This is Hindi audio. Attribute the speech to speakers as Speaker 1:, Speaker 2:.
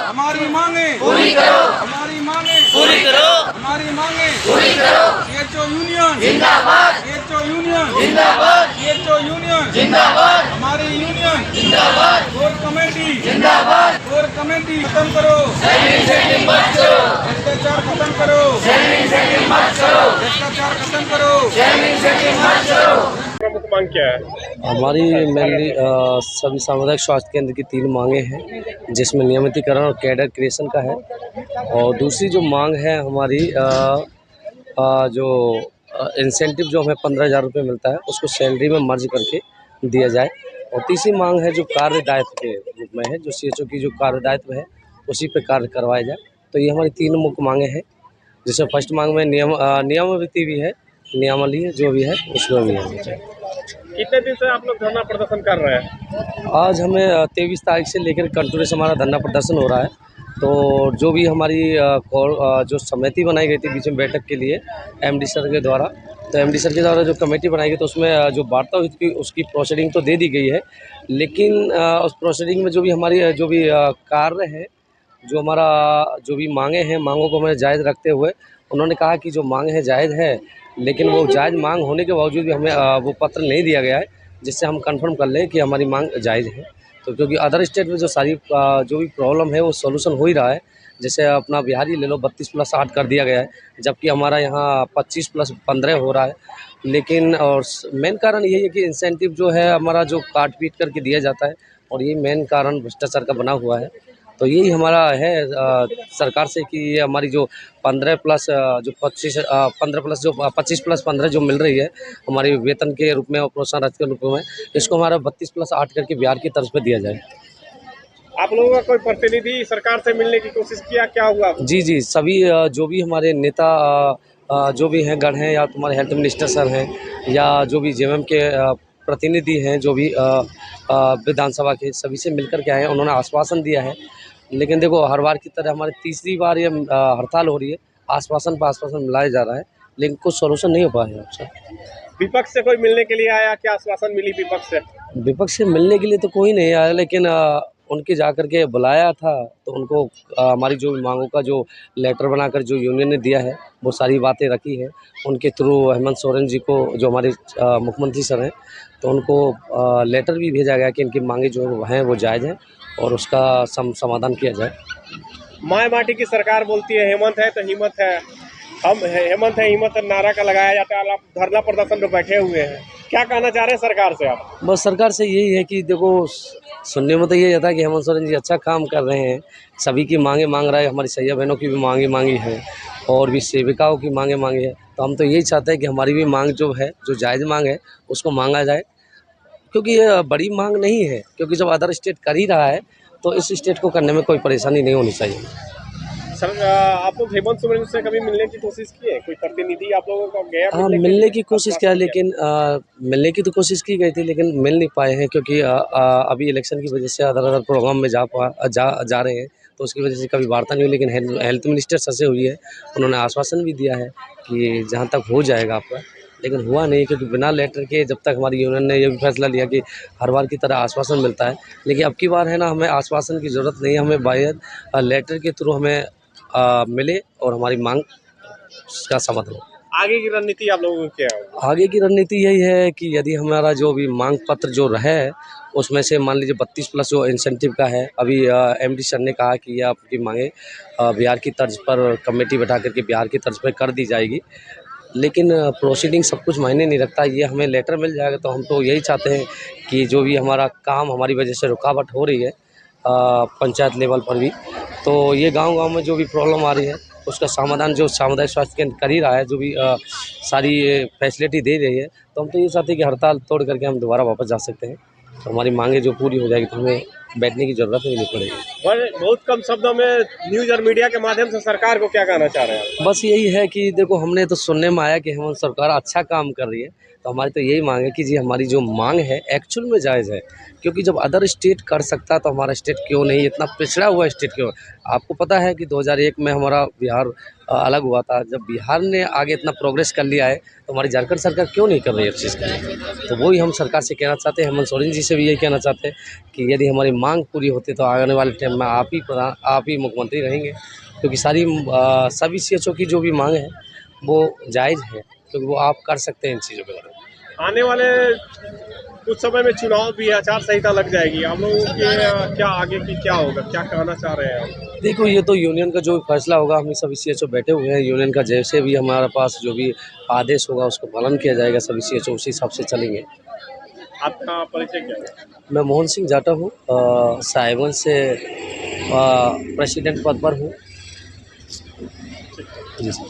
Speaker 1: हमारी मांगे
Speaker 2: पूरी करो,
Speaker 1: हमारी मांगे
Speaker 2: पूरी करो,
Speaker 1: हमारी मांगे
Speaker 2: पूरी करो।
Speaker 1: सीएचओ यूनियन
Speaker 2: जिंदाबाद,
Speaker 1: सीएचओ यूनियन
Speaker 2: जिंदाबाद,
Speaker 1: सीएचओ यूनियन
Speaker 2: जिंदाबाद,
Speaker 1: हमारी यूनियन
Speaker 2: जिंदाबाद,
Speaker 1: कोर कमेटी
Speaker 2: जिंदाबाद।
Speaker 1: कोर कमेटी खत्म करो,
Speaker 2: सैनिक सेटिंग मत करो,
Speaker 1: भ्रष्टाचार खत्म करो,
Speaker 2: सैनिक सेटिंग मत करो,
Speaker 1: भ्रष्टाचार खत्म करो।
Speaker 2: सैनिक सेटिंग मत करो।
Speaker 3: प्रमुख मांग क्या है?
Speaker 4: हमारी मेनली सभी सामुदायिक स्वास्थ्य केंद्र की 3 मांगे हैं, जिसमें नियमितीकरण और कैडर क्रिएशन का है। और दूसरी जो मांग है हमारी जो इंसेंटिव जो हमें 15,000 रुपये मिलता है उसको सैलरी में मर्ज करके दिया जाए। और तीसरी मांग है जो कार्य दायित्व के रूप में है, जो सीएचओ की जो कार्य दायित्व है उसी पे कार्य करवाया जाए। तो ये हमारी 3 मुख्य मांगे हैं, जिसमें फर्स्ट मांग में नियमावली भी है, नियमावली जो भी है उसमें भी है।
Speaker 3: कितने दिन से आप लोग धरना प्रदर्शन कर रहे हैं?
Speaker 4: आज हमें 23 तारीख से लेकर कंटिन्यू से हमारा धरना प्रदर्शन हो रहा है। तो जो भी हमारी जो समिति बनाई गई थी बीच में बैठक के लिए एमडी सर के द्वारा, तो एमडी सर के द्वारा जो कमेटी बनाई गई तो उसमें जो वार्ता हुई थी उसकी प्रोसीडिंग तो दे दी गई है, लेकिन उस प्रोसीडिंग में जो भी हमारी जो भी कार्य है, जो हमारा जो भी मांगे हैं, मांगों को हमें जायज़ रखते हुए उन्होंने कहा कि जो मांग है जायज़ है, लेकिन वो जायज़ मांग होने के बावजूद भी हमें वो पत्र नहीं दिया गया है जिससे हम कंफर्म कर लें कि हमारी मांग जायज़ है। तो क्योंकि अदर स्टेट में जो सारी जो भी प्रॉब्लम है वो सॉल्यूशन हो ही रहा है। जैसे अपना बिहार ही ले लो, 32+8 कर दिया गया है, जबकि हमारा यहाँ 25+15 हो रहा है। लेकिन और मेन कारण यही है कि इंसेंटिव जो है हमारा जो काट पीट करके दिया जाता है, और यही मेन कारण भ्रष्टाचार का बना हुआ है। तो यही हमारा है सरकार से कि ये हमारी जो 15 प्लस जो 25 15 प्लस जो 25+15 जो मिल रही है हमारी वेतन के रूप में और प्रोत्साहन राशि के रूप में, इसको हमारा 32+8 करके बिहार की तर्ज पर दिया जाए।
Speaker 3: आप लोगों का कोई प्रतिनिधि सरकार से मिलने की कोशिश किया, क्या हुआ?
Speaker 4: जी, सभी जो भी हमारे नेता जो भी हैं गण हैं, या तुम्हारे हेल्थ मिनिस्टर सर हैं, या जो भी जेएमएम के प्रतिनिधि हैं, जो भी विधानसभा के, सभी से मिलकर के आए हैं। उन्होंने आश्वासन दिया है, लेकिन देखो हर बार की तरह हमारी तीसरी बार ये हड़ताल हो रही है। आश्वासन पर आश्वासन मिलाया जा रहा है, लेकिन कुछ सोल्यूशन नहीं हो पाया है आपसे।
Speaker 3: विपक्ष से कोई मिलने के लिए आया? क्या आश्वासन मिली विपक्ष से?
Speaker 4: विपक्ष से मिलने के लिए तो कोई नहीं आया, लेकिन उनके जाकर के बुलाया था तो उनको हमारी जो मांगों का जो लेटर बनाकर जो यूनियन ने दिया है वो सारी बातें रखी है। उनके थ्रू हेमंत सोरेन जी को, जो हमारे मुख्यमंत्री सर हैं, तो उनको लेटर भी भेजा गया कि इनकी मांगे जो हैं वो जायज़ हैं और उसका समाधान किया जाए।
Speaker 3: माय माटी की सरकार बोलती है हेमंत है तो हिम्मत है, हम हेमंत है हिम्मत नारा का लगाया जाता है। आप धरना प्रदर्शन पे बैठे हुए हैं, क्या कहना चाह रहे हैं सरकार से आप?
Speaker 4: बस सरकार से यही है कि देखो, सुनने में तो ये आता है कि हेमंत सोरेन जी अच्छा काम कर रहे हैं, सभी की मांगे मांग रहा है, हमारी सैया बहनों की भी मांगी है और भी सेविकाओं की मांगी है। तो हम तो यही चाहते हैं कि हमारी भी मांग जो है, जो जायज़ मांग है, उसको मांगा जाए, क्योंकि ये बड़ी मांग नहीं है। क्योंकि जब अदर स्टेट कर ही रहा है तो इस स्टेट को करने में कोई परेशानी नहीं होनी चाहिए।
Speaker 3: सर, आप लोग हेमंत सोरेन से कभी मिलने की कोशिश किए? कोई प्रतिनिधि आप लोगों का गया?
Speaker 4: हाँ, मिलने की कोशिश किया, लेकिन मिलने की तो कोशिश की गई थी, लेकिन मिल नहीं पाए हैं, क्योंकि अभी इलेक्शन की वजह से अदर प्रोग्राम में जा रहे हैं, तो उसकी वजह से कभी वार्ता नहीं हुई। लेकिन हेल्थ मिनिस्टर सर से हुई है, उन्होंने आश्वासन भी दिया है कि जहाँ तक हो जाएगा आपका, लेकिन हुआ नहीं, क्योंकि बिना लेटर के जब तक हमारी यूनियन ने ये भी फैसला लिया कि हर बार की तरह आश्वासन मिलता है, लेकिन अब की बार है ना, हमें आश्वासन की ज़रूरत नहीं है, हमें बायद लेटर के थ्रू हमें मिले और हमारी मांग का समाधान हो।
Speaker 3: आगे की रणनीति आप लोगों की क्या है?
Speaker 4: आगे की रणनीति यही है कि यदि हमारा जो भी मांग पत्र जो रहे उसमें से मान लीजिए 32+ जो इंसेंटिव का है, अभी एमडी सर ने कहा कि ये आपकी मांगे बिहार की तर्ज पर कमेटी बैठा करके बिहार की तर्ज पर कर दी जाएगी, लेकिन प्रोसीडिंग सब कुछ मायने नहीं रखता। ये हमें लेटर मिल जाएगा, तो हम तो यही चाहते हैं कि जो भी हमारा काम हमारी वजह से रुकावट हो रही है पंचायत लेवल पर भी, तो ये गांव-गांव में जो भी प्रॉब्लम आ रही है उसका समाधान जो सामुदायिक स्वास्थ्य केंद्र कर ही रहा है, जो भी सारी फैसिलिटी दे रही है, तो हम तो ये चाहते हैं कि हड़ताल तोड़ करके हम दोबारा वापस जा सकते हैं। तो हमारी मांगे जो पूरी हो जाएगी तो हमें बैठने की ज़रूरत ही नहीं पड़ेगी।
Speaker 3: बहुत कम शब्दों में न्यूज़ और मीडिया के माध्यम से सरकार को क्या कहना चाह रहे हैं?
Speaker 4: बस यही है कि देखो, हमने तो सुनने में आया कि हेमंत सरकार अच्छा काम कर रही है, तो हमारी तो यही मांग है कि जी हमारी जो मांग है एक्चुअल में जायज़ है, क्योंकि जब अदर स्टेट कर सकता है तो हमारा स्टेट क्यों नहीं, इतना पिछड़ा हुआ स्टेट क्यों? आपको पता है कि 2001 में हमारा बिहार अलग हुआ था, जब बिहार ने आगे इतना प्रोग्रेस कर लिया है तो हमारी झारखंड सरकार क्यों नहीं कर रही है इस चीज़ का। तो वही हम सरकार से कहना चाहते हैं, हेमंत सोरेन जी से भी यही कहना चाहते हैं कि यदि हमारी मांग पूरी होती तो आने वाले टाइम में आप ही मुख्यमंत्री रहेंगे, क्योंकि सभी CHO की जो भी मांग है वो जायज़ है, क्योंकि वो आप कर सकते हैं इन चीज़ों के बारे में।
Speaker 3: आने वाले कुछ समय में चुनाव भी है, आचार संहिता लग जाएगी, आप लोगों के क्या आगे की क्या होगा, क्या कहना चाह रहे हैं आप?
Speaker 4: देखो, ये तो यूनियन का जो भी फैसला होगा, हम सभी CHO बैठे हुए हैं, यूनियन का जैसे भी हमारे पास जो भी आदेश होगा उसको पालन किया जाएगा, सभी CHO उसी हिसाब से चलेंगे।
Speaker 3: आपका परिचय क्या है?
Speaker 4: मैं मोहन सिंह जाटा हूँ, साहिबगंज से प्रेसिडेंट पद पर हूँ। जी सर।